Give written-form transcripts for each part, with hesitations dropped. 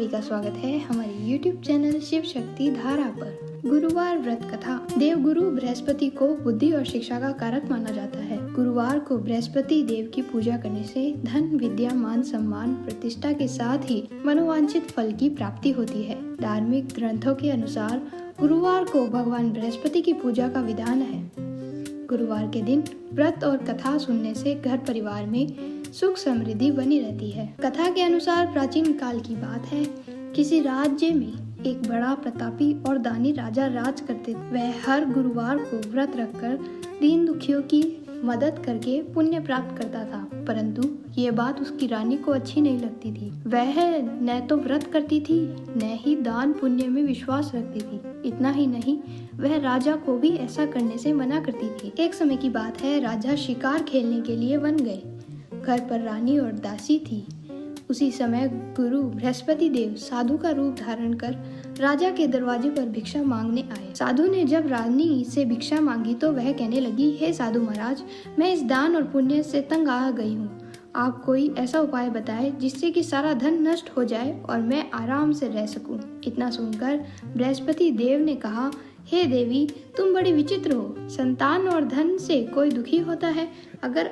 सभी का स्वागत है हमारे YouTube चैनल शिव शक्ति धारा पर। गुरुवार व्रत कथा। देवगुरु बृहस्पति को बुद्धि और शिक्षा का कारक माना जाता है। गुरुवार को बृहस्पति देव की पूजा करने से धन, विद्या, मान सम्मान, प्रतिष्ठा के साथ ही मनोवांछित फल की प्राप्ति होती है। धार्मिक ग्रंथों के अनुसार गुरुवार को भगवान बृहस्पति की पूजा का विधान है। गुरुवार के दिन व्रत और कथा सुनने से घर परिवार में सुख समृद्धि बनी रहती है। कथा के अनुसार प्राचीन काल की बात है। किसी राज्य में एक बड़ा प्रतापी और दानी राजा राज करते थे। वह हर गुरुवार को व्रत रखकर दीन दुखियों की मदद करके पुण्य प्राप्त करता था, परंतु ये बात उसकी रानी को अच्छी नहीं लगती थी। वह न तो व्रत करती थी, न ही दान पुण्य में विश्वास रखती थी। इतना ही नहीं, वह राजा को भी ऐसा करने से मना करती थी। एक समय की बात है, राजा शिकार खेलने के लिए वन गए। घर पर रानी और दासी थी। उसी समय गुरु बृहस्पति देव साधु का रूप धारण कर राजा के दरवाजे पर भिक्षा मांगने आए। साधु ने जब रानी से भिक्षा मांगी तो वह कहने लगी, हे साधु महाराज, मैं इस दान और पुण्य से तंग आ गई हूँ। आप कोई ऐसा उपाय बताएं जिससे कि सारा धन नष्ट हो जाए और मैं आराम से रह सकूं। इतना सुनकर बृहस्पति देव ने कहा, हे देवी, तुम बड़ी विचित्र हो। संतान और धन से कोई दुखी होता है? अगर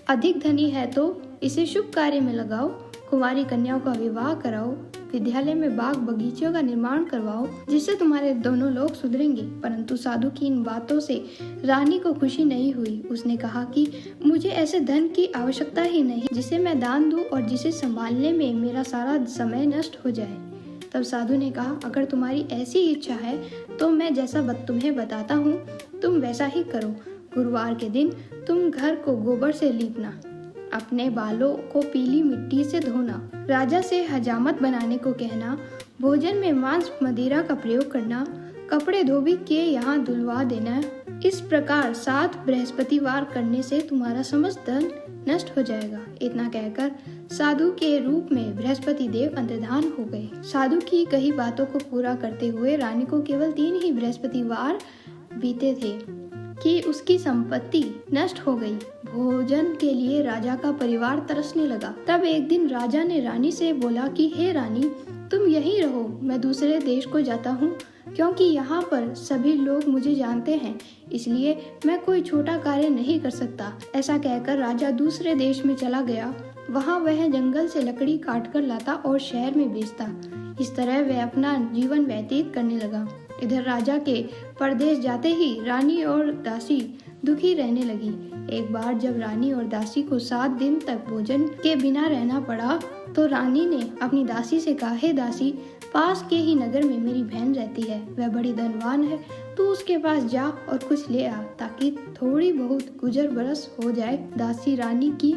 अधिक धनी है तो इसे शुभ कार्य में लगाओ, कुंवारी कन्याओं का विवाह कराओ, विद्यालय में बाग बगीचों का निर्माण करवाओ, जिससे तुम्हारे दोनों लोग सुधरेंगे। परंतु साधु की इन बातों से रानी को खुशी नहीं हुई। उसने कहा कि मुझे ऐसे धन की आवश्यकता ही नहीं जिसे मैं दान दूं और जिसे संभालने में मेरा सारा समय नष्ट हो जाए। तब साधु ने कहा, अगर तुम्हारी ऐसी इच्छा है तो मैं जैसा तुम्हें बताता हूँ तुम वैसा ही करो। गुरुवार के दिन तुम घर को गोबर से लीपना, अपने बालों को पीली मिट्टी से धोना, राजा से हजामत बनाने को कहना, भोजन में मांस मदिरा का प्रयोग करना, कपड़े धोबी के यहाँ धुलवा देना। इस प्रकार 7 बृहस्पतिवार करने से तुम्हारा समस्त धन नष्ट हो जाएगा। इतना कहकर साधु के रूप में बृहस्पति देव अंतर्धान हो गए। साधु की कही बातों को पूरा करते हुए रानी को केवल 3 ही बृहस्पतिवार बीते थे कि उसकी संपत्ति नष्ट हो गई। भोजन के लिए राजा का परिवार तरसने लगा। तब एक दिन राजा ने रानी से बोला कि हे रानी, तुम यहीं रहो, मैं दूसरे देश को जाता हूँ, क्योंकि यहाँ पर सभी लोग मुझे जानते हैं, इसलिए मैं कोई छोटा कार्य नहीं कर सकता। ऐसा कहकर राजा दूसरे देश में चला गया। वहाँ वह जंगल से लकड़ी काट कर लाता और शहर में बेचता। इस तरह वह अपना जीवन व्यतीत करने लगा। इधर राजा के परदेश जाते ही रानी और दासी दुखी रहने लगी। एक बार जब रानी और दासी को 7 दिन तक भोजन के बिना रहना पड़ा तो रानी ने अपनी दासी से कहा, हे दासी, पास के ही नगर में मेरी बहन रहती है, वह बड़ी धनवान है, तू उसके पास जा और कुछ ले आ ताकि थोड़ी बहुत गुजर बरस हो जाए। दासी रानी की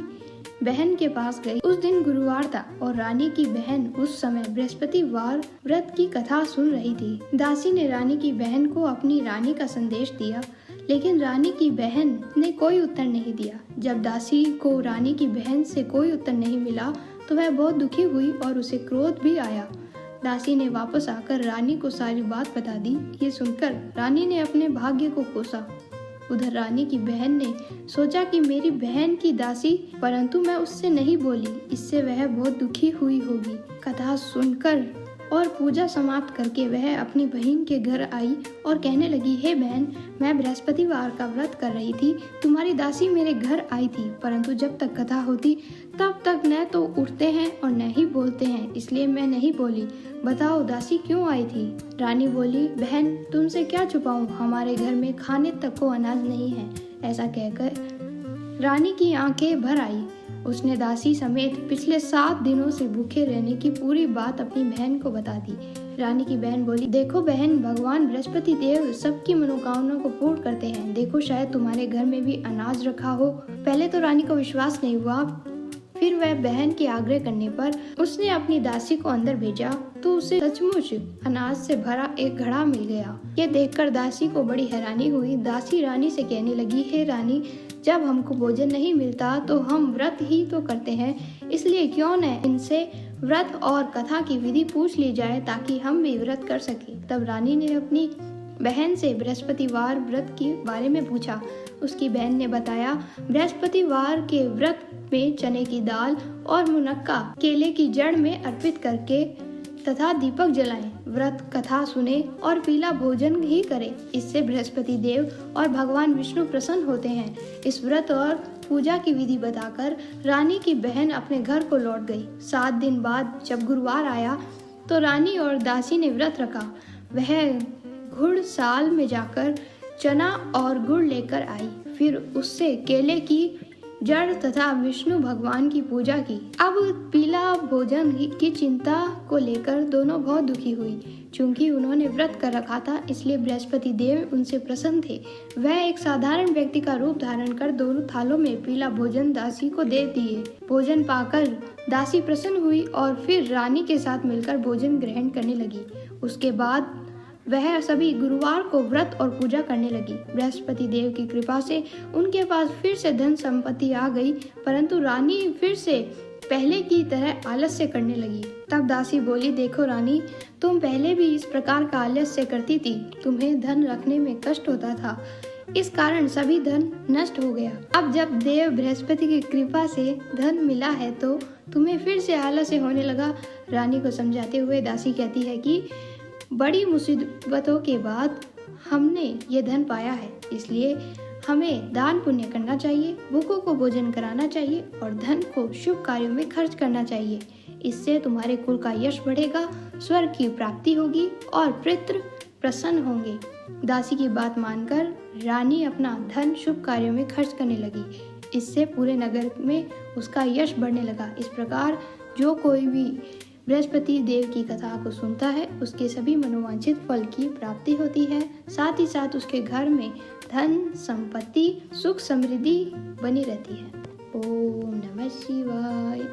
बहन के पास गई। उस दिन गुरुवार था और रानी की बहन उस समय बृहस्पतिवार व्रत की कथा सुन रही थी। दासी ने रानी की बहन को अपनी रानी का संदेश दिया, लेकिन रानी की बहन ने कोई उत्तर नहीं दिया। जब दासी को रानी की बहन से कोई उत्तर नहीं मिला तो वह बहुत दुखी हुई और उसे क्रोध भी आया। दासी ने वापस आकर रानी को सारी बात बता दी। ये सुनकर रानी ने अपने भाग्य को कोसा। उधर रानी की बहन ने सोचा कि मेरी बहन की दासी, परंतु मैं उससे नहीं बोली, इससे वह बहुत दुखी हुई होगी। कथा सुनकर और पूजा समाप्त करके वह अपनी बहन के घर आई और कहने लगी, हे बहन, मैं बृहस्पतिवार का व्रत कर रही थी, तुम्हारी दासी मेरे घर आई थी, परंतु जब तक कथा होती तब तक न तो उठते हैं और न ही बोलते हैं, इसलिए मैं नहीं बोली। बताओ दासी क्यों आई थी? रानी बोली, बहन, तुमसे क्या छुपाऊं, हमारे घर में खाने तक को अनाज नहीं है। ऐसा कहकर रानी की आंखें भर आई। उसने दासी समेत पिछले 7 दिनों से भूखे रहने की पूरी बात अपनी बहन को बता दी। रानी की बहन बोली, देखो बहन, भगवान बृहस्पति देव सबकी मनोकामनाओं को पूर्ण करते हैं। देखो, शायद तुम्हारे घर में भी अनाज रखा हो। पहले तो रानी को विश्वास नहीं हुआ, फिर वह बहन के आग्रह करने पर उसने अपनी दासी को अंदर भेजा तो उसे सचमुच अनाज से भरा एक घड़ा मिल गया। ये देखकर दासी को बड़ी हैरानी हुई। दासी रानी से कहने लगी, हे रानी, जब हमको भोजन नहीं मिलता तो हम व्रत ही तो करते हैं, इसलिए क्यों न इनसे व्रत और कथा की विधि पूछ ली जाए ताकि हम भी व्रत कर सके। तब रानी ने अपनी बहन से बृहस्पतिवार व्रत के बारे में पूछा। उसकी बहन ने बताया, बृहस्पतिवार के व्रत में चने की दाल और मुनक्का केले की जड़ में अर्पित करके तथा दीपक जलाएं, व्रत कथा सुने और पीला भोजन ही करें। इससे बृहस्पति देव और भगवान विष्णु प्रसन्न होते हैं। इस व्रत और पूजा की विधि बताकर रानी की बहन अपने घर को लौट गई। 7 दिन बाद जब गुरुवार आया तो रानी और दासी ने व्रत रखा। वह घुड़साल में जाकर चना और गुड़ लेकर आई, फिर उससे केले की जड़ तथा विष्णु भगवान की पूजा की। अब पीला भोजन की चिंता को लेकर दोनों बहुत दुखी हुई। चूंकि उन्होंने व्रत कर रखा था, इसलिए बृहस्पति देव उनसे प्रसन्न थे। वह एक साधारण व्यक्ति का रूप धारण कर दोनों थालों में पीला भोजन दासी को दे दिए। भोजन पाकर दासी प्रसन्न हुई और फिर रानी के साथ मिलकर भोजन ग्रहण करने लगी। उसके बाद वह सभी गुरुवार को व्रत और पूजा करने लगी। बृहस्पति देव की कृपा से उनके पास फिर से धन संपत्ति आ गई, परंतु रानी फिर से पहले की तरह आलस्य करने लगी। तब दासी बोली, देखो रानी, तुम पहले भी इस प्रकार का आलस्य करती थी। तुम्हें धन रखने में कष्ट होता था, इस कारण सभी धन नष्ट हो गया। अब जब देव बृहस्पति की कृपा से धन मिला है तो तुम्हें फिर से आलस्य होने लगा। रानी को समझाते हुए दासी कहती है कि बड़ी मुसीबतों के बाद हमने ये धन पाया है, इसलिए हमें दान पुण्य करना चाहिए, भूखों को भोजन कराना चाहिए और धन को शुभ कार्यों में खर्च करना चाहिए। इससे तुम्हारे कुल का यश बढ़ेगा, स्वर्ग की प्राप्ति होगी और पितृ प्रसन्न होंगे। दासी की बात मानकर रानी अपना धन शुभ कार्यों में खर्च करने लगी। इससे पूरे नगर में उसका यश बढ़ने लगा। इस प्रकार जो कोई भी बृहस्पति देव की कथा को सुनता है, उसके सभी मनोवांछित फल की प्राप्ति होती है। साथ ही साथ उसके घर में धन संपत्ति सुख समृद्धि बनी रहती है। ओम नमः शिवाय।